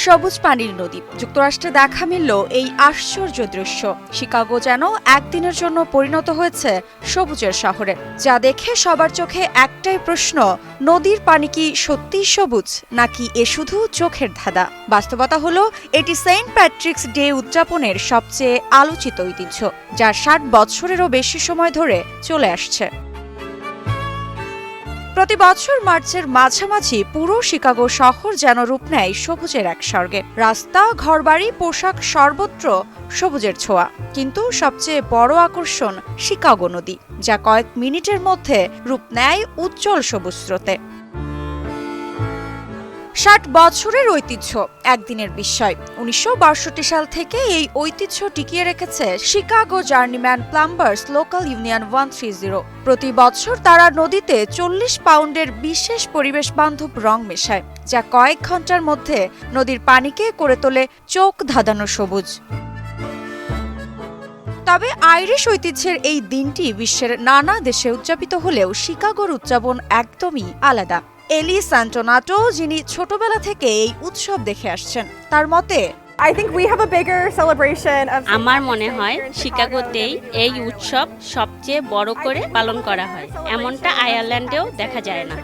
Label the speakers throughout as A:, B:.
A: সবুজ পানির নদী। যুক্তরাষ্ট্রে দেখা মিলল এই আশ্চর্য দৃশ্য। শিকাগো যেন একদিনের জন্য পরিণত হয়েছে সবুজের শহরে। যা দেখে সবার চোখে একটাই প্রশ্ন, নদীর পানি কি সত্যিই সবুজ, নাকি এ শুধু চোখের ধাঁধা? বাস্তবতা হলো এটি সেন্ট প্যাট্রিকস ডে উদযাপনের সবচেয়ে আলোচিত ঐতিহ্য, যা ৬০ বছরেরও বেশি সময় ধরে চলে আসছে। প্রতি বছর মার্চের মাঝামাঝি পুরো শিকাগো শহর যেন রূপ নেয় সবুজের এক স্বর্গে। রাস্তা, ঘরবাড়ি, পোশাক সর্বত্র সবুজের ছোঁয়া। কিন্তু সবচেয়ে বড় আকর্ষণ শিকাগো নদী, যা কয়েক মিনিটের মধ্যে রূপ নেয় উজ্জ্বল সবুজ স্রোতে। ৬০ বছরের ঐতিহ্য একদিনের বিস্ময়। ১৯৬২ সাল থেকে এই ঐতিহ্য টিকিয়ে রেখেছে শিকাগো জার্নিম্যান প্লাম্বার্স লোকাল ইউনিয়ন 130। প্রতি বছর তারা নদীতে ৪০ পাউন্ডের বিশেষ পরিবেশ বান্ধব রং মেশায়, যা কয়েক ঘন্টার মধ্যে নদীর পানিকে করে তোলে চোখ ধাঁধানো সবুজ। তবে আইরিশ ঐতিহ্যের এই দিনটি বিশ্বের নানা দেশে উদযাপিত হলেও শিকাগোর উদযাপন একদমই আলাদা। এলি সান্টোনাটো, যিনি ছোটবেলা থেকে এই উৎসব দেখে আসছেন, তার মতে
B: আমার মনে হয় শিকাগোতেই এই উৎসব সবচেয়ে বড় করে পালন করা হয়। এমনটা আয়ারল্যান্ডেও দেখা যায় না।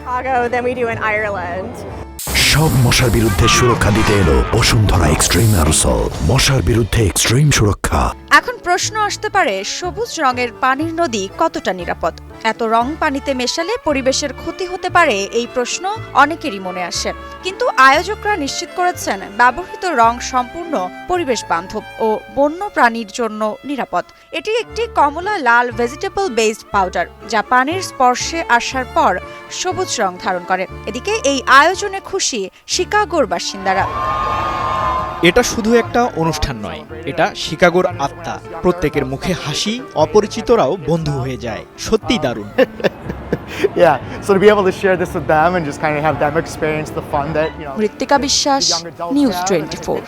C: সব মশার বিরুদ্ধে সুরক্ষা দিতে এলো বসুন্ধরা এক্সট্রিম অ্যারোসল, মশার বিরুদ্ধে এক্সট্রিম সুরক্ষা।
A: এখন প্রশ্ন আসতে পারে, সবুজ রঙের পানির নদী কতটা নিরাপদ? এত রং পানিতে মেশালে পরিবেশের ক্ষতি হতে পারে, এই প্রশ্ন অনেকেরই মনে আসে। কিন্তু আয়োজকরা নিশ্চিত করেছেন ব্যবহৃত রং সম্পূর্ণ পরিবেশ বান্ধব ও বন্য প্রাণীর জন্য নিরাপদ। এটি একটি কমলা লাল ভেজিটেবল বেসড পাউডার, যা পানির স্পর্শে আসার পর সবুজ রং ধারণ করে। এদিকে এই আয়োজনে খুশি শিকাগোর বাসিন্দারা।
D: এটা শুধু একটা অনুষ্ঠান নয়, এটা শিকাগোর আত্মা। প্রত্যেকের মুখে হাসি, অপরিচিতরাও বন্ধু হয়ে যায়। সত্যিই দারুণ।
E: Yeah, so to be able to share this with them and just kind of have them experience the fun that,
A: মৃত্তিকা বিশ্বাস,
E: the young adults
A: news
E: have, and
A: 24।